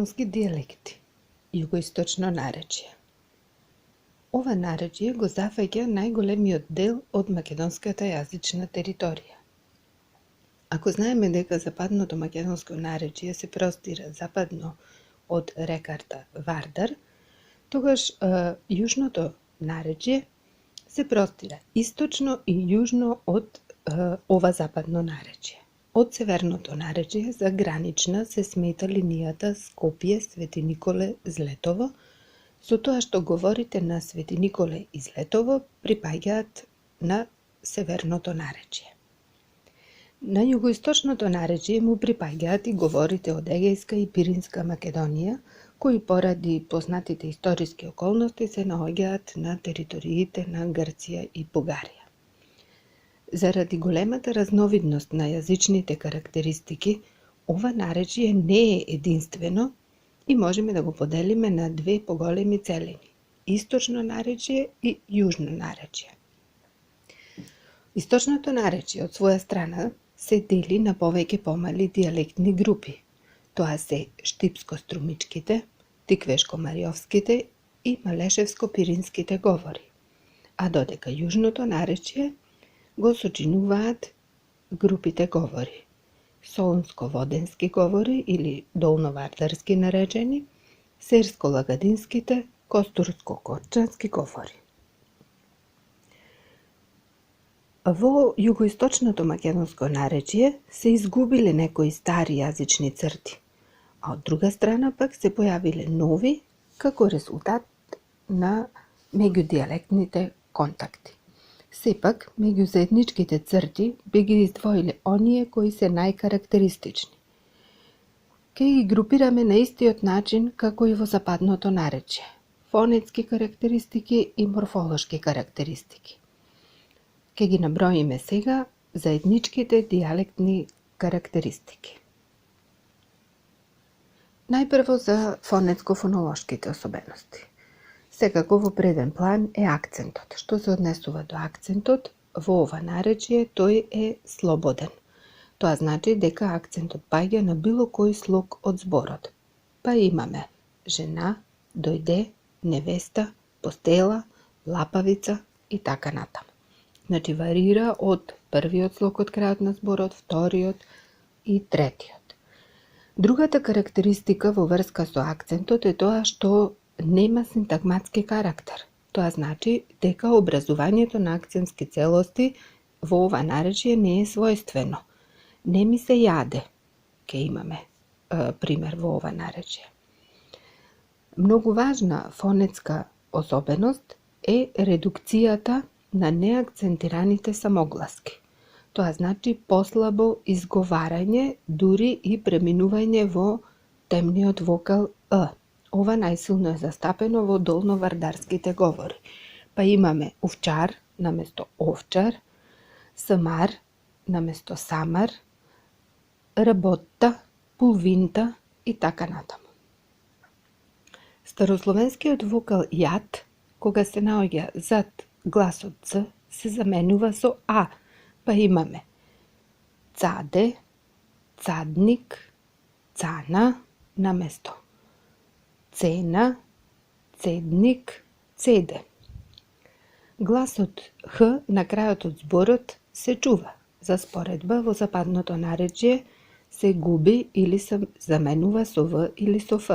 македонски дијалекти, југоисточно наречје. Ова наречје го зафаќа најголемиот дел од македонската јазична територија. Ако знаеме дека западното македонско наречје се простира западно од реката Вардар, тогаш јужното наречје се простира источно и јужно од ова западно наречје. Од северното наречје за гранична се смета линијата Скопје, Свети Николе, Злетово, со тоа што говорите на Свети Николе и Злетово припаѓаат на северното наречје. На југоисточното наречје му припаѓаат и говорите од Егејска и Пиринска Македонија, кои поради познатите историски околности се наоѓаат на териториите на Грција и Бугарија. Заради големата разновидност на јазичните карактеристики, ова наречје не е единствено и можеме да го поделиме на две поголеми целини – источно наречје и јужно наречје. Источното наречје од своја страна се дели на повеќе помали дијалектни групи. Тоа се штипско-струмичките, тиквешко-мариовските и малешевско-пиринските говори, а додека јужното наречје го сочинуваат групите говори солунско-воденски говори или долновардарски наречени, серско-лагадинските, костурско-корчански говори. Во југоисточното македонско наречје се изгубиле некои стари јазични црти, а од друга страна пак се појавиле нови како резултат на меѓудијалектните контакти. Сепак, меѓу заедничките црти би ги издвоиле оние кои се најкарактеристични. Ке ги групираме на истиот начин како и во западното наречје – фонетски карактеристики и морфолошки карактеристики. Ке ги наброиме сега заедничките дијалектни карактеристики. Најпрво за фонетско-фонолошките особености. Секако во преден план е акцентот. Што се однесува до акцентот, во ова наречје тој е слободен. Тоа значи дека акцентот паѓа на било кој слог од зборот. Па имаме жена, дојде, невеста, постела, лапавица и така натаму. Значи варира од првиот слог од крајот на зборот, вториот и третиот. Другата карактеристика во врска со акцентот е тоа што нема синтагматски карактер. Тоа значи дека образувањето на акцентски целости во ова наречје не е својствено. Не ми се јаде, ке имаме пример во ова наречје. Многу важна фонетска особеност е редукцијата на неакцентираните самогласки. Тоа значи послабо изговарање, дури и преминување во темниот вокал «ъ». Ова најсилно е застапено во долновардарските говори. Па имаме овчар наместо овчар, самар наместо самар, работта, половинта и така натаму. Старословенскиот вокал јат, кога се наоѓа зад гласот ц, се заменува со а, па имаме цаде, цадник, цана наместо цена, цедник, цеде. Гласот х на крајот од зборот се чува. За споредба во западното наречје се губи или се заменува со в или со ф.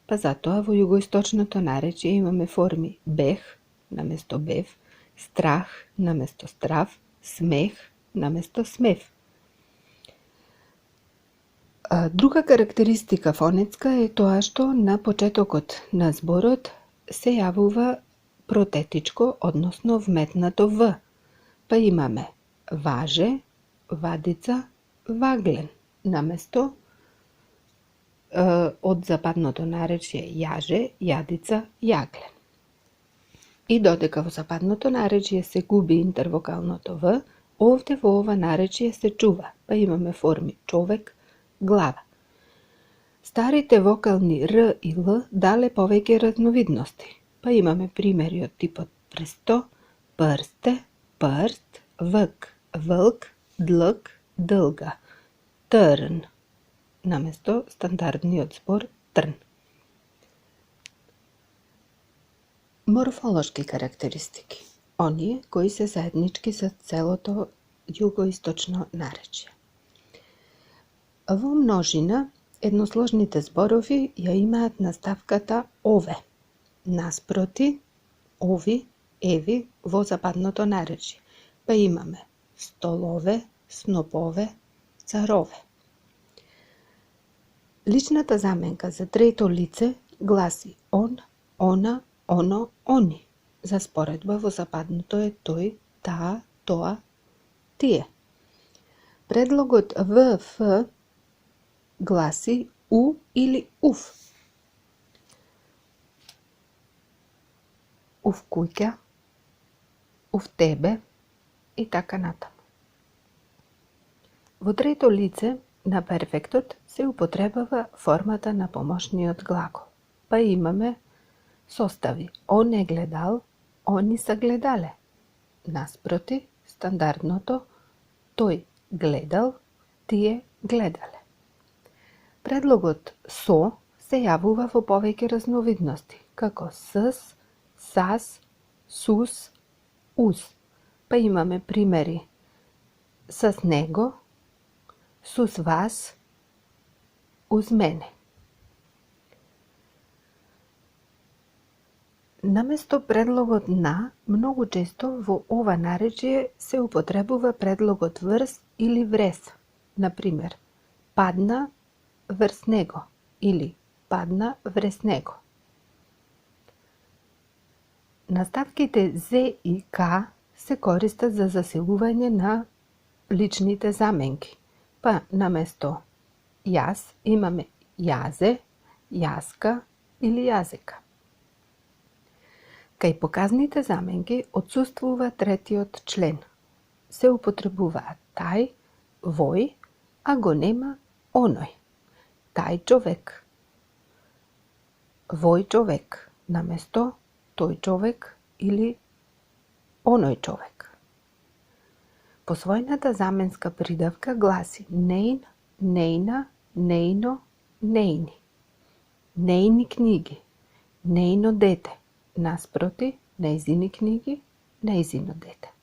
Па затоа во југоисточното наречје имаме форми бех наместо бев, страх наместо страв, смех наместо смев. Друга карактеристика фонетска е тоа што на почетокот на зборот се јавува протетичко, односно вметнато в. Па имаме важе, вадица, ваглен, наместо од западното наречје јаже, јадица, јаглен. И додека во западното наречје се губи интервокалното в, овде во ова наречје се чува, па имаме форми човек, глава. Старите вокални р и л дале повеќе разновидности, па имаме примери од типот престо, прсте, прст, вк, вълк, длъг, дълга, трн, наместо стандардниот збор трн. Морфолошки карактеристики. Оние кои се заеднички со целото југоисточно наречје. Во множина, едносложните зборови ја имаат наставката ове, наспроти, ови, еви во западното наречје. Па имаме столове, снопове, царове. Личната заменка за трето лице гласи он, она, оно, они. За споредба во западното е тој, таа, тоа, тие. Предлогот ВФ гласи у или уф. Уф куќа, уф тебе и така натаму. Во трето лице на перфектот се употребава формата на помошниот глагол. Па имаме состави он е гледал, они са гледале. Наспроти, стандардното тој гледал, тие гледале. Предлогот со се јавува во повеќе разновидности, како сс, сас, сус, ус. Па имаме примери с него, сус вас, уз мене. Наместо предлогот на, многу често во ова наречје се употребува предлогот врз или врез. Например, падна врз него или падна врез него. Наставките зе и ка се користат за засилување на личните заменки. Па наместо јас имаме јазе, јаска или јазека. Кај показните заменки отсуствува третиот член. Се употребуваат тај, вој, а го нема оној. Тај човек, вој човек, наместо тој човек или оној човек. Посвојната заменска придавка гласи неин, неина, неино, неини. Неини книги, неино дете. Наспроти, нејзини книги, нејзино дете.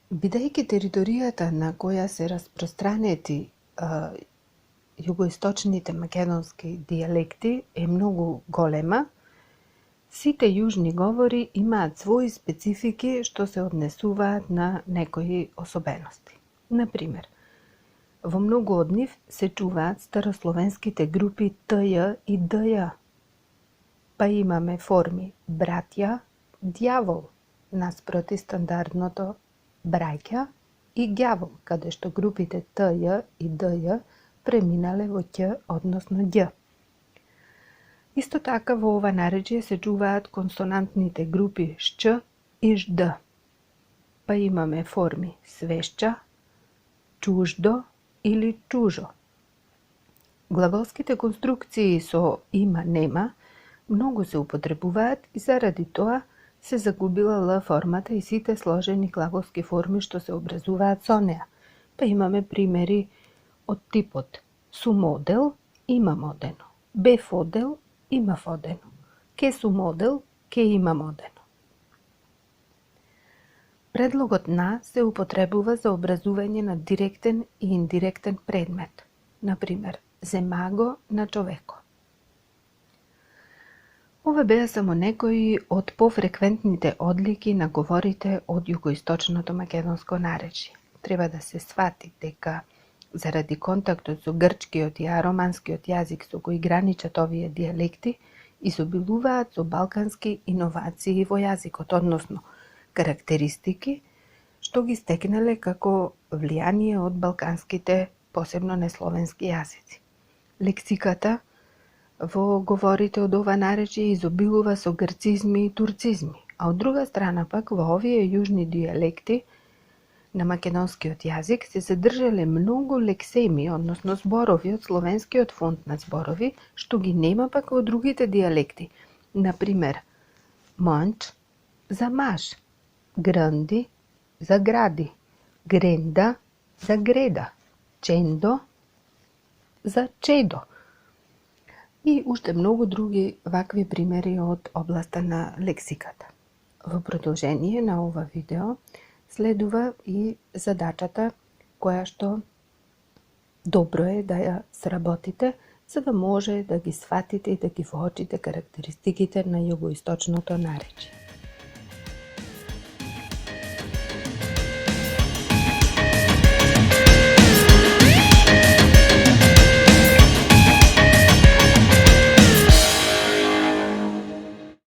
Бидејќи територијата на која се распространети југоисточните македонски дијалекти е многу голема, сите јужни говори имаат своји специфики што се однесуваат на некои особености. Например, во многу од нив се чуваат старословенските групи ТЈ и ДЈ. Па имаме форми браќа, дјавол, наспроти стандардното браќа и ѓавол, каде што групите ТЈ и ДЈ преминале во ќ, односно ѓ. Исто така во ова наречје се чуваат консонантните групи шќ и жд. Па имаме форми свешќа, чуждо или чужо. Глаголските конструкции со има, нема многу се употребуваат и заради тоа се загубила л формата и сите сложени глаголски форми што се образуваат со неа. Па имаме примери од типот сум одел, имам одено, бев одел, имав одено, ке сум одел, ке имам одено. Предлогот на се употребува за образување на директен и индиректен предмет. Например, земаго на човеко. Ова беа само некои од пофреквентните одлики на говорите од југоисточното македонско наречје. Треба да се свати дека заради контактот со грчкиот и ароманскиот јазик со кои граничат овие дијалекти, изобилуваат со балкански иновации во јазикот, односно карактеристики што ги стекнале како влијание од балканските, посебно несловенски јазици. Лексиката во говорите од ова наречје изобилува со грцизми и турцизми, а од друга страна пак во овие јужни дијалекти на македонскиот јазик се задржале многу лексеми, односно зборови од словенскиот фонд на зборови, што ги нема пак во другите дијалекти. Например, манч за маш, гранди за гради, гренда за греда, чендо за чедо. И уште многу други вакви примери од областа на лексиката. Во продолжение на ова видео следува и задачата која што добро е да ја сработите, за да може да ги сватите и да ги воочите карактеристиките на југоисточното наречје.